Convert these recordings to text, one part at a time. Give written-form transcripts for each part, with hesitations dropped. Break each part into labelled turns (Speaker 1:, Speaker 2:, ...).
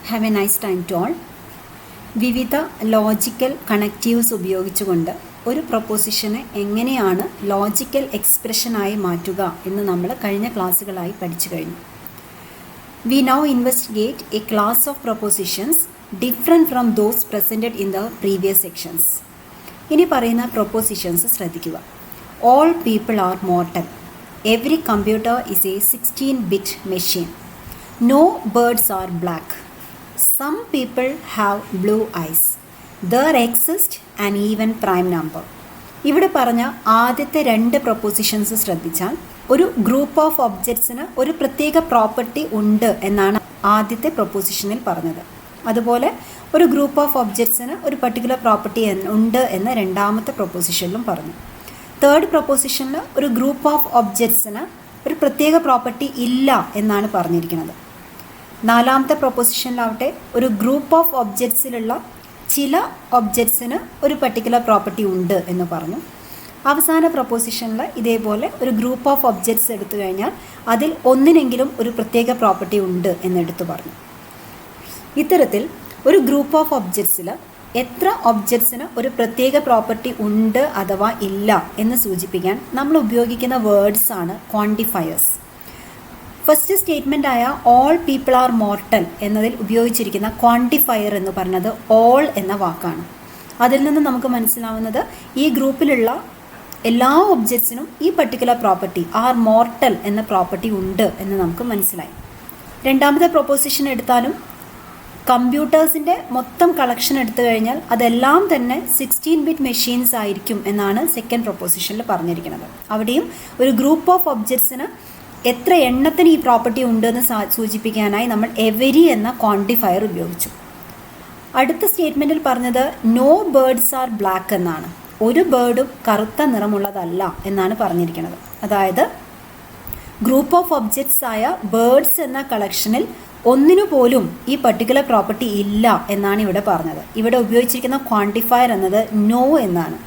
Speaker 1: Have a nice time to all. വിവിധ logical connectives ഉപയോഗിച്ചുകൊണ്ട് ഒരു പ്രൊപ്പോസിഷനെ എങ്ങനെയാണ് ലോജിക്കൽ എക്സ്പ്രഷനായി മാറ്റുക എന്ന് നമ്മൾ കഴിഞ്ഞ ക്ലാസ്സുകളായി പഠിച്ചു കഴിഞ്ഞു. We now investigate a class of propositions different from those presented in the previous sections. ഇനി പറയുന്ന പ്രൊപ്പോസിഷൻസ് ശ്രദ്ധിക്കുക. All people are mortal. Every computer is a 16-bit machine. No birds are black. Some people have blue eyes. There exists an even prime number. ഇവിടെ പറഞ്ഞ ആദ്യത്തെ രണ്ട് propositions ശ്രദ്ധിച്ചാൽ ഒരു group of ഒബ്ജക്ട്സിന് ഒരു പ്രത്യേക പ്രോപ്പർട്ടി ഉണ്ട് എന്നാണ് ആദ്യത്തെ പ്രൊപ്പോസിഷനിൽ പറഞ്ഞത്. അതുപോലെ ഒരു ഗ്രൂപ്പ് ഓഫ് ഒബ്ജക്ട്സിന് ഒരു പർട്ടിക്കുലർ പ്രോപ്പർട്ടി ഉണ്ട് എന്ന് രണ്ടാമത്തെ പ്രൊപ്പോസിഷനിലും പറഞ്ഞു. തേർഡ് പ്രൊപ്പോസിഷനിൽ ഒരു ഗ്രൂപ്പ് ഓഫ് ഒബ്ജക്ട്സിന് ഒരു പ്രത്യേക പ്രോപ്പർട്ടി ഇല്ല എന്നാണ് പറഞ്ഞിരിക്കുന്നത്. നാലാമത്തെ പ്രൊപ്പോസിഷനിലാവട്ടെ ഒരു ഗ്രൂപ്പ് ഓഫ് ഒബ്ജക്ട്സിലുള്ള ചില ഒബ്ജക്ട്സിന് ഒരു പർട്ടിക്കുലർ പ്രോപ്പർട്ടി ഉണ്ട് എന്ന് പറഞ്ഞു. അവസാന പ്രൊപ്പോസിഷനിൽ ഇതേപോലെ ഒരു ഗ്രൂപ്പ് ഓഫ് ഒബ്ജക്ട്സ് എടുത്തു കഴിഞ്ഞാൽ അതിൽ ഒന്നിനെങ്കിലും ഒരു പ്രത്യേക പ്രോപ്പർട്ടി ഉണ്ട് എന്നെടുത്തു പറഞ്ഞു. ഇത്തരത്തിൽ ഒരു ഗ്രൂപ്പ് ഓഫ് ഒബ്ജക്ട്സിൽ എത്ര ഒബ്ജക്ട്സിന് ഒരു പ്രത്യേക പ്രോപ്പർട്ടി ഉണ്ട് അഥവാ ഇല്ല എന്ന് സൂചിപ്പിക്കാൻ നമ്മൾ ഉപയോഗിക്കുന്ന വേർഡ്സ് ആണ് ക്വാണ്ടിഫയേഴ്സ്. ഫസ്റ്റ് സ്റ്റേറ്റ്മെൻ്റ് ആയ ഓൾ പീപ്പിൾ ആർ മോർട്ടൽ എന്നതിൽ ഉപയോഗിച്ചിരിക്കുന്ന ക്വാണ്ടിഫയർ എന്ന് പറഞ്ഞത് ഓൾ എന്ന വാക്കാണ്. അതിൽ നിന്ന് നമുക്ക് മനസ്സിലാവുന്നത് ഈ ഗ്രൂപ്പിലുള്ള എല്ലാ ഒബ്ജക്ട്സിനും ഈ പർട്ടിക്കുലർ പ്രോപ്പർട്ടി ആർ മോർട്ടൽ എന്ന പ്രോപ്പർട്ടി ഉണ്ട് എന്ന് നമുക്ക് മനസ്സിലായി. രണ്ടാമത്തെ പ്രൊപ്പോസിഷൻ എടുത്താലും കമ്പ്യൂട്ടേഴ്സിൻ്റെ മൊത്തം കളക്ഷൻ എടുത്തു കഴിഞ്ഞാൽ അതെല്ലാം തന്നെ 16-bit മെഷീൻസ് ആയിരിക്കും എന്നാണ് സെക്കൻഡ് പ്രൊപ്പോസിഷനിൽ പറഞ്ഞിരിക്കുന്നത്. അവിടെയും ഒരു ഗ്രൂപ്പ് ഓഫ് ഒബ്ജക്ട്സിന് എത്ര എണ്ണത്തിന് ഈ പ്രോപ്പർട്ടി ഉണ്ടെന്ന് സൂചിപ്പിക്കാനായി നമ്മൾ എവരി എന്ന ക്വാണ്ടിഫയർ ഉപയോഗിച്ചു. അടുത്ത സ്റ്റേറ്റ്മെൻറ്റിൽ പറഞ്ഞത് നോ ബേർഡ്സ് ആർ ബ്ലാക്ക് എന്നാണ്. ഒരു ബേർഡും കറുത്ത നിറമുള്ളതല്ല എന്നാണ് പറഞ്ഞിരിക്കുന്നത്. അതായത് ഗ്രൂപ്പ് ഓഫ് ഒബ്ജക്ട്സ് ആയ ബേർഡ്സ് എന്ന കളക്ഷനിൽ ഒന്നിനു പോലും ഈ പർട്ടിക്കുലർ പ്രോപ്പർട്ടി ഇല്ല എന്നാണ് ഇവിടെ പറഞ്ഞത്. ഇവിടെ ഉപയോഗിച്ചിരിക്കുന്ന ക്വാണ്ടിഫയർ എന്നത് നോ എന്നാണ്.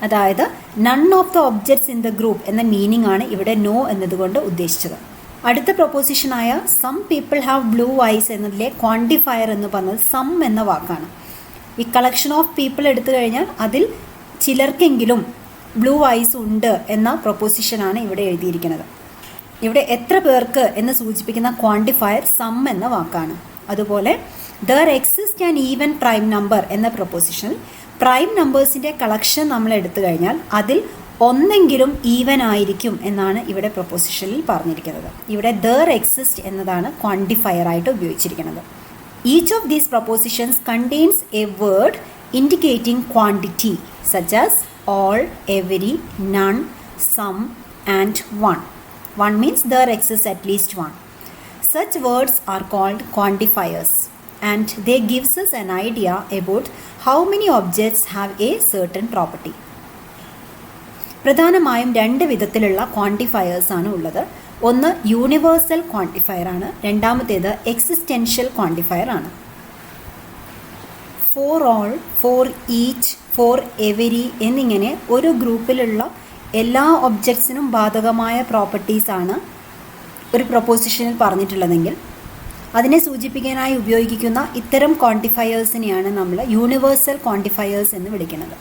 Speaker 1: അതായത് none of the objects in the group എന്ന മീനിങ് ആണ് ഇവിടെ നോ എന്നതുകൊണ്ട് ഉദ്ദേശിച്ചത്. അടുത്ത പ്രൊപ്പോസിഷനായ some people have blue eyes എന്നതിലെ ക്വാണ്ടിഫയർ എന്ന് പറഞ്ഞത് സം എന്ന വാക്കാണ്. ഈ കളക്ഷൻ ഓഫ് പീപ്പിൾ എടുത്തു കഴിഞ്ഞാൽ അതിൽ ചിലർക്കെങ്കിലും ബ്ലൂ ഐസ് ഉണ്ട് എന്ന പ്രൊപ്പോസിഷനാണ് ഇവിടെ എഴുതിയിരിക്കുന്നത്. ഇവിടെ എത്ര പേർക്ക് എന്ന് സൂചിപ്പിക്കുന്ന ക്വാണ്ടിഫയർ സം എന്ന വാക്കാണ്. അതുപോലെ there exist an even prime number എന്ന പ്രൊപ്പോസിഷനിൽ പ്രൈം നമ്പേഴ്സിൻ്റെ കളക്ഷൻ നമ്മൾ എടുത്തു കഴിഞ്ഞാൽ അതിൽ ഒന്നെങ്കിലും ഈവൻ ആയിരിക്കും എന്നാണ് ഇവിടെ പ്രൊപ്പോസിഷനിൽ പറഞ്ഞിരിക്കുന്നത്. ഇവിടെ ദർ എക്സിസ്റ്റ് എന്നതാണ് ക്വാണ്ടിഫയർ ആയിട്ട് ഉപയോഗിച്ചിരിക്കുന്നത്. Each of these propositions contains a word indicating quantity such as all, every, none, some and one. One means there exists at least one. Such words are called quantifiers and they gives us an idea about how many objects have a certain property. പ്രധാനമായും രണ്ട് വിധത്തിലുള്ള ക്വാണ്ടിഫയേഴ്സ് ആണ് ഉള്ളത്. ഒന്ന് universal quantifier ആണ്, രണ്ടാമത്തേത് existential quantifier ആണ്. For all, for each, for every എന്നിങ്ങനെ ഒരു ഗ്രൂപ്പിലുള്ള എല്ലാ ഒബ്ജക്ട്സിനും ബാധകമായ പ്രോപ്പർട്ടീസാണ് ഒരു പ്രൊപ്പോസിഷനിൽ പറഞ്ഞിട്ടുള്ളതെങ്കിൽ അതിനെ സൂചിപ്പിക്കാനായി ഉപയോഗിക്കുന്ന ഇത്തരം ക്വാണ്ടിഫയേഴ്സിനെയാണ് നമ്മൾ യൂണിവേഴ്സൽ ക്വാണ്ടിഫയേഴ്സ് എന്ന് വിളിക്കുന്നത്.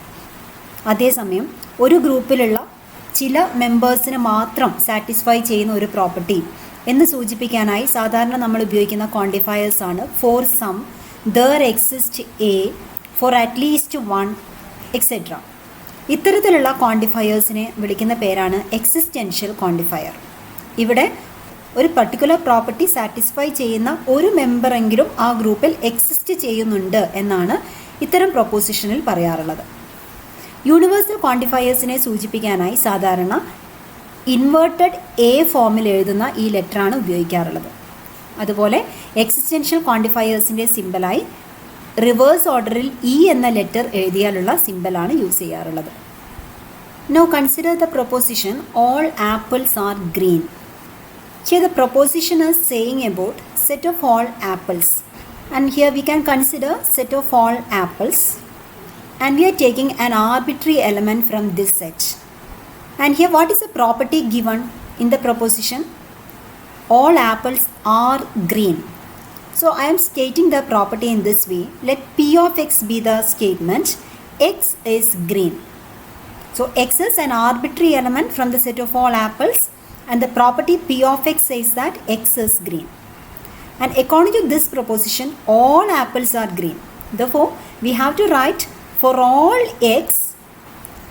Speaker 1: അതേസമയം ഒരു ഗ്രൂപ്പിലുള്ള ചില മെമ്പേഴ്സിന് മാത്രം സാറ്റിസ്ഫൈ ചെയ്യുന്ന ഒരു പ്രോപ്പർട്ടി എന്ന് സൂചിപ്പിക്കാനായി സാധാരണ നമ്മൾ ഉപയോഗിക്കുന്ന ക്വാണ്ടിഫയേഴ്സാണ് for some, there exist a, for at least one, etcetera. ഇത്തരത്തിലുള്ള ക്വാണ്ടിഫയേഴ്സിനെ വിളിക്കുന്ന പേരാണ് എക്സിസ്റ്റൻഷ്യൽ ക്വാണ്ടിഫയർ. ഇവിടെ ഒരു പർട്ടിക്കുലർ പ്രോപ്പർട്ടി സാറ്റിസ്ഫൈ ചെയ്യുന്ന ഒരു മെമ്പറെങ്കിലും ആ ഗ്രൂപ്പിൽ എക്സിസ്റ്റ് ചെയ്യുന്നുണ്ട് എന്നാണ് ഇത്തരം പ്രൊപ്പോസിഷനിൽ പറയാറുള്ളത്. യൂണിവേഴ്സൽ ക്വാണ്ടിഫയേഴ്സിനെ സൂചിപ്പിക്കാനായി സാധാരണ ഇൻവേർട്ടഡ് എ ഫോമിൽ എഴുതുന്ന ഈ ലെറ്ററാണ് ഉപയോഗിക്കാറുള്ളത്. അതുപോലെ എക്സിസ്റ്റൻഷ്യൽ ക്വാണ്ടിഫയേഴ്സിൻ്റെ സിമ്പലായി റിവേഴ്സ് ഓർഡറിൽ ഇ എന്ന ലെറ്റർ എഴുതിയാലുള്ള സിമ്പലാണ് യൂസ് ചെയ്യാറുള്ളത്. Now consider the proposition all apples are green. Here the proposition is saying about set of all apples, and here we can consider set of all apples and we are taking an arbitrary element from this set. And here what is the property given in the proposition? All apples are green. So I am stating the property in this way. Let P of x be the statement x is green. So x is an arbitrary element from the set of all apples, and the property P of x says that x is green. And according to this proposition, all apples are green. Therefore, we have to write for all x,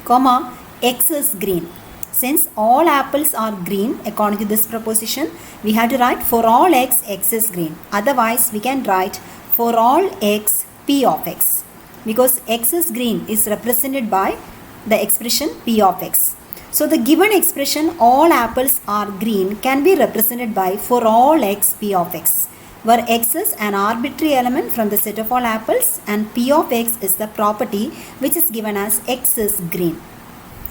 Speaker 1: comma, x is green. Since all apples are green according to this proposition, we have to write for all x, x is green. Otherwise, we can write for all x, P of x. Because x is green is represented by the expression P of x. So the given expression all apples are green can be represented by for all x, P of x, where x is an arbitrary element from the set of all apples and P of x is the property which is given as x is green.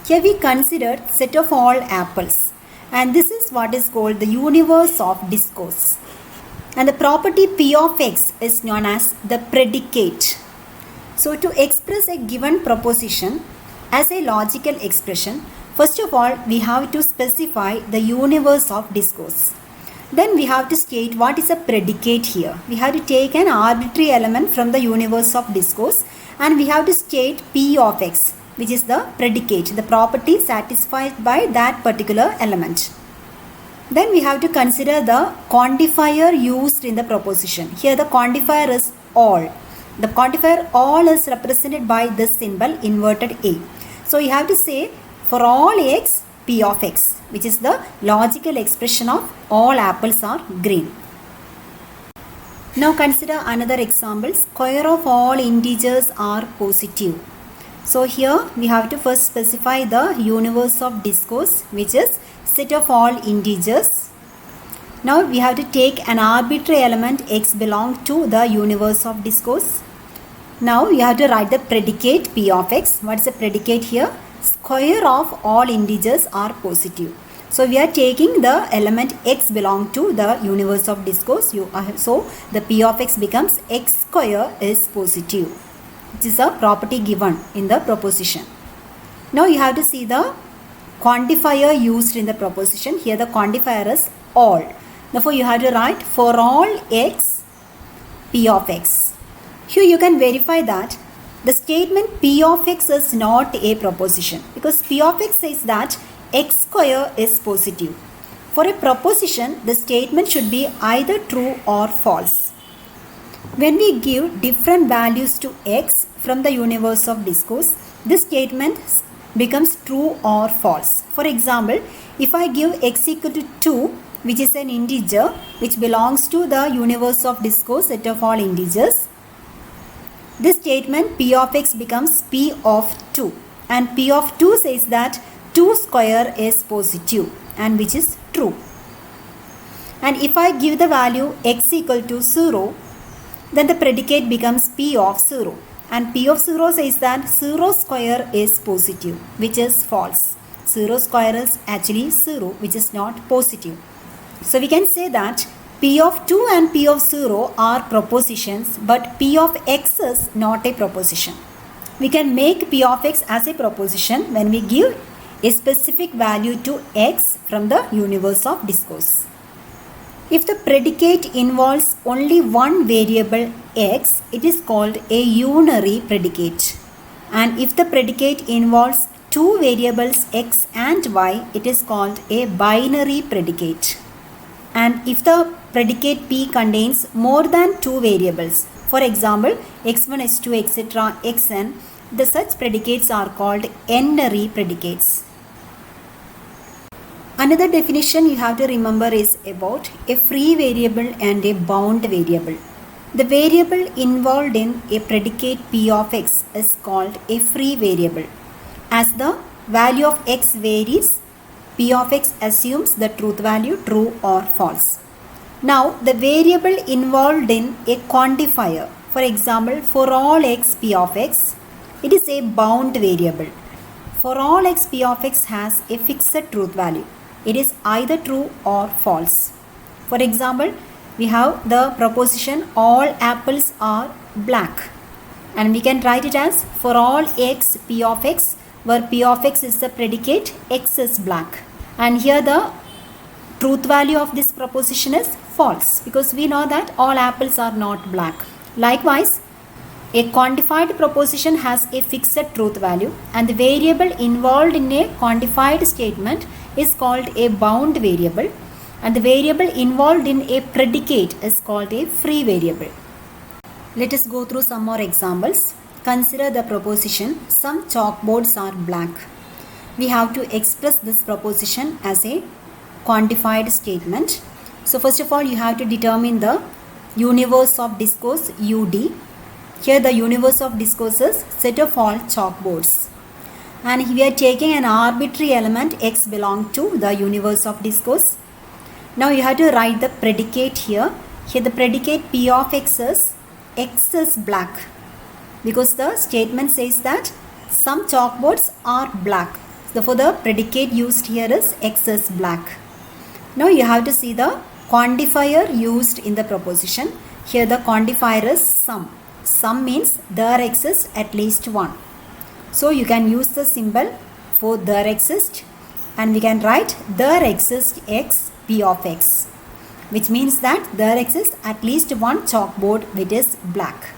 Speaker 1: Here we considered set of all apples, and this is what is called the universe of discourse. And the property P of x is known as the predicate. So to express a given proposition as a logical expression, first of all we have to specify the universe of discourse. Then we have to state what is a predicate here. We have to take an arbitrary element from the universe of discourse and we have to state P of x, which is the predicate, the property satisfied by that particular element. Then we have to consider the quantifier used in the proposition. Here the quantifier is all. The quantifier all is represented by this symbol inverted A. So you have to say for all x, P of x, which is the logical expression of all apples are green. Now consider another example. Square of all integers are positive. So here we have to first specify the universe of discourse, which is set of all integers. Now we have to take an arbitrary element x belong to the universe of discourse. Now you have to write the predicate P of x. What is the predicate here? Square of all integers are positive. So we are taking the element x belong to the universe of discourse. So the P of x becomes x square is positive. This is a property given in the proposition. Now you have to see the quantifier used in the proposition. Here the quantifier is all. Therefore you have to write for all x, P of x. Here you can verify that the statement P of x is not a proposition because P of x says that x square is positive. For a proposition, the statement should be either true or false. When we give different values to x from the universe of discourse, this statement becomes true or false. For example, if I give x equal to 2, which is an integer which belongs to the universe of discourse set of all integers, this statement P of x becomes P of 2, and P of 2 says that 2 square is positive, and which is true. And if I give the value x equal to 0, then the predicate becomes P of 0, and P of 0 says that 0 square is positive, which is false. 0 square is actually 0, which is not positive. So we can say that P of 2 and P of 0 are propositions, but P of x is not a proposition. We can make P of x as a proposition when we give a specific value to x from the universe of discourse. If the predicate involves only one variable x, it is called a unary predicate. And if the predicate involves two variables x and y, it is called a binary predicate. And if the predicate P contains more than two variables, for example x1, x2, etc., xn, the such predicates are called n-ary predicates. Another definition you have to remember is about a free variable and a bound variable. The variable involved in a predicate P of x is called a free variable. As the value of x varies, P of x assumes the truth value true or false. Now the variable involved in a quantifier, for example for all x P of x, it is a bound variable. For all x P of x has a fixed truth value. It is either true or false. For example, we have the proposition all apples are black, and we can write it as for all x P of x, where P of x is the predicate, x is black. And here the truth value of this proposition is false because we know that all apples are not black. Likewise, a quantified proposition has a fixed truth value and the variable involved in a quantified statement is called a bound variable and the variable involved in a predicate is called a free variable. Let us go through some more examples. Consider the proposition, some chalkboards are black. We have to express this proposition as a quantified statement. So first of all, you have to determine the universe of discourse UD. Here the universe of discourse is set of all chalkboards. And we are taking an arbitrary element x belong to the universe of discourse. Now you have to write the predicate here. Here the predicate P of x is black. Because the statement says that some chalkboards are black. Therefore the predicate used here is x is black. Now you have to see the quantifier used in the proposition. Here the quantifier is some. Some means there exists at least one. So you can use the symbol for there exists and we can write there exists x p of x, which means that there exists at least one chalkboard which is black.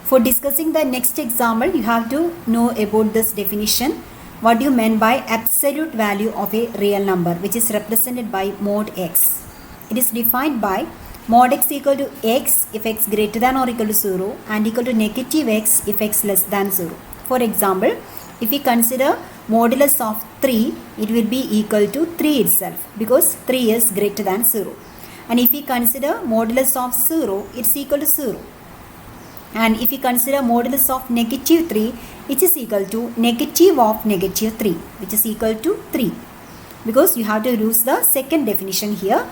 Speaker 1: For discussing the next example, you have to know about this definition. What you meant by absolute value of a real number which is represented by mod x. It is defined by mod x equal to x if x greater than or equal to 0 and equal to negative x if x less than 0. For example, if we consider modulus of 3, it will be equal to 3 itself because 3 is greater than 0. And if we consider modulus of 0, it's equal to 0. And if we consider modulus of negative 3, it is equal to negative of negative 3, which is equal to 3. Because you have to use the second definition here.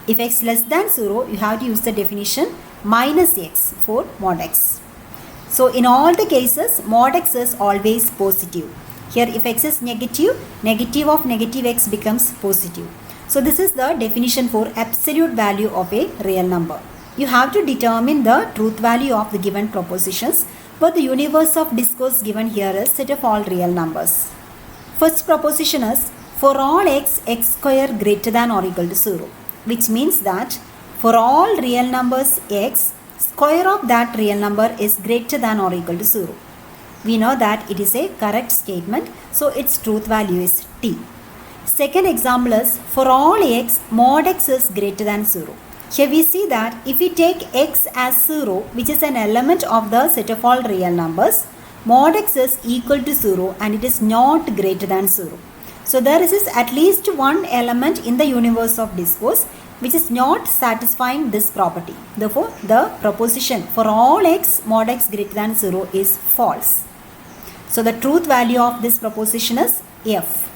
Speaker 1: If x less than 0, you have to use the definition minus x for mod x. So in all the cases, mod x is always positive. Here if x is negative, negative of negative x becomes positive. So this is the definition for absolute value of a real number. You have to determine the truth value of the given propositions, but the universe of discourse given here is set of all real numbers. First proposition is for all x square greater than or equal to 0. Which means that for all real numbers x, square of that real number is greater than or equal to 0. We know that it is a correct statement, so its truth value is t. Second example is for all x, mod x is greater than 0. Here we see that if we take x as 0, which is an element of the set of all real numbers, mod x is equal to 0 and it is not greater than 0. So there is at least one element in the universe of discourse which is not satisfying this property. Therefore, the proposition for all x mod x greater than 0 is false. So the truth value of this proposition is f.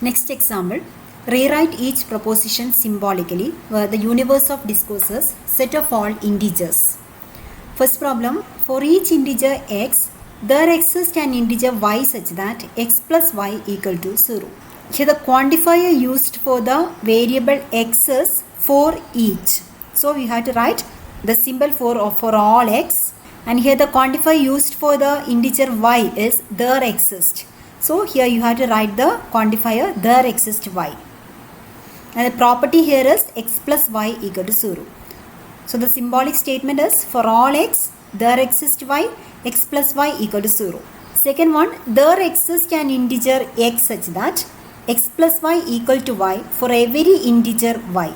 Speaker 1: Next example, rewrite each proposition symbolically where the universe of discourse is set of all integers. First problem, for each integer x, there exists an integer y such that x plus y equal to 0. Here the quantifier used for the variable x is for each. So we have to write the symbol for all x, and here the quantifier used for the integer y is there exists. So here you have to write the quantifier there exists y. And the property here is x plus y equal to 0. So the symbolic statement is for all x, there exists y, x plus y equal to 0. Second one, there exists an integer x such that x plus y equal to y for every integer y.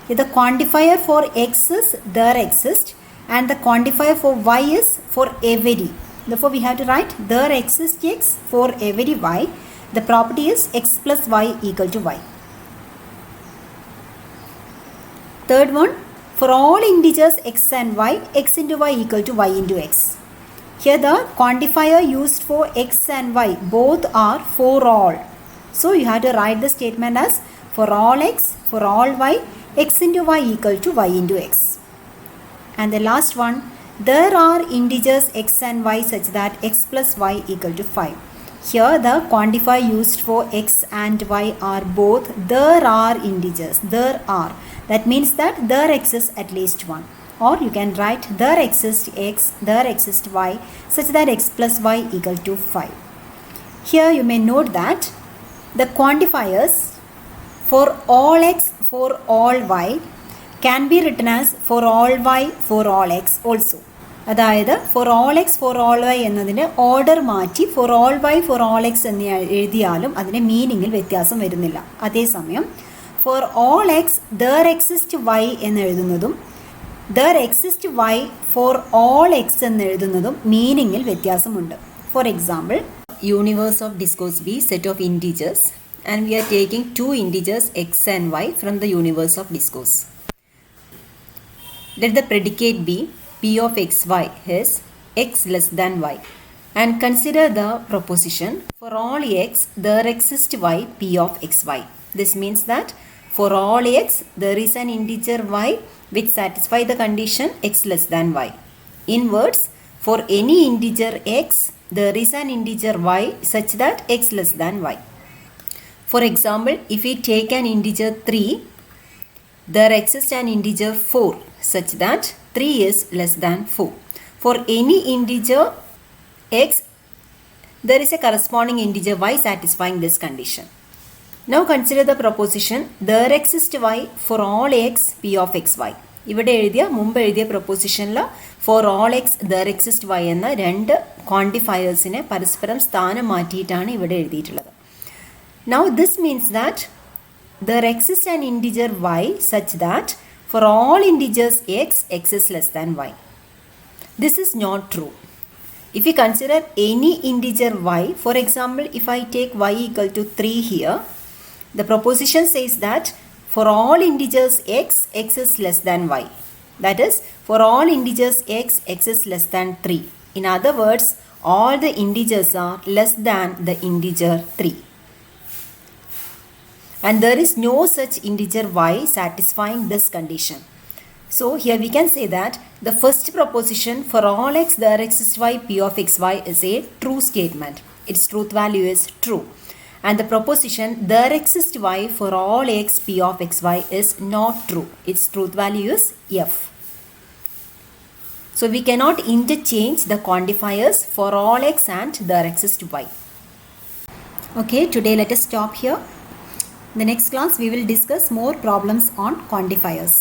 Speaker 1: Here the quantifier for x is there exists and the quantifier for y is for every. Therefore we have to write there exists x for every y. The property is x plus y equal to y. Third one, for all integers x and y, x into y equal to y into x. Here the quantifier used for x and y both are for all. So you have to write the statement as for all x, for all y, x into y equal to y into x. And the last one, there are integers x and y such that x plus y equal to 5. Here the quantifier used for x and y are both there are integers, there are. That means that there exists at least one. Or you can write there exists x, there exists y such that x plus y equal to 5. Here you may note that the quantifiers for all x for all y can be written as for all y for all x also. അതായത് for all x for all y എന്നതിന് order മാറ്റി for all y for all x എന്ന് എഴുതിയാലും അതിന് മീനിങ്ങിൽ വ്യത്യാസം വരുന്നില്ല. അതേസമയം for all x there exist y എന്ന് എഴുതുന്നതും there exist y for all x എന്ന് എഴുതുന്നതും മീനിങ്ങിൽ വ്യത്യാസമുണ്ട്. For example, universe of discourse be set of integers and we are taking two integers x and y from the universe of discourse. Let the predicate be p of xy is x less than y and consider the proposition for all x there exists y p of xy. This means that for all x there is an integer y which satisfies the condition x less than y. In words, for any integer x there is an integer y such that x less than y. For example, if we take an integer 3, there exists an integer 4 such that 3 is less than 4. For any integer x, there is a corresponding integer y satisfying this condition. Now consider the proposition there exists y for all x p of xy. ഇവിടെ എഴുതിയ മുമ്പ് എഴുതിയ പ്രൊപ്പോസിഷനിൽ for all x there exist y എന്ന രണ്ട് ക്വാണ്ടിഫയേഴ്സിനെ പരസ്പരം സ്ഥാനം മാറ്റിയിട്ടാണ് ഇവിടെ എഴുതിയിട്ടുള്ളത്. Now this means that there exist an integer y such that for all integers x x is less than y. This is not true. If you consider any integer y, for example, if I take y equal to 3 here, the proposition says that for all integers x, x is less than y. That is, for all integers x, x is less than 3. In other words, all the integers are less than the integer 3. And there is no such integer y satisfying this condition. So here we can say that the first proposition for all x there exists y p of xy is a true statement. Its truth value is true. And the proposition there exists y for all x p of xy is not true. Its truth value is f. So we cannot interchange the quantifiers for all x and there exists y. Okay, today let us stop here. In the next class we will discuss more problems on quantifiers.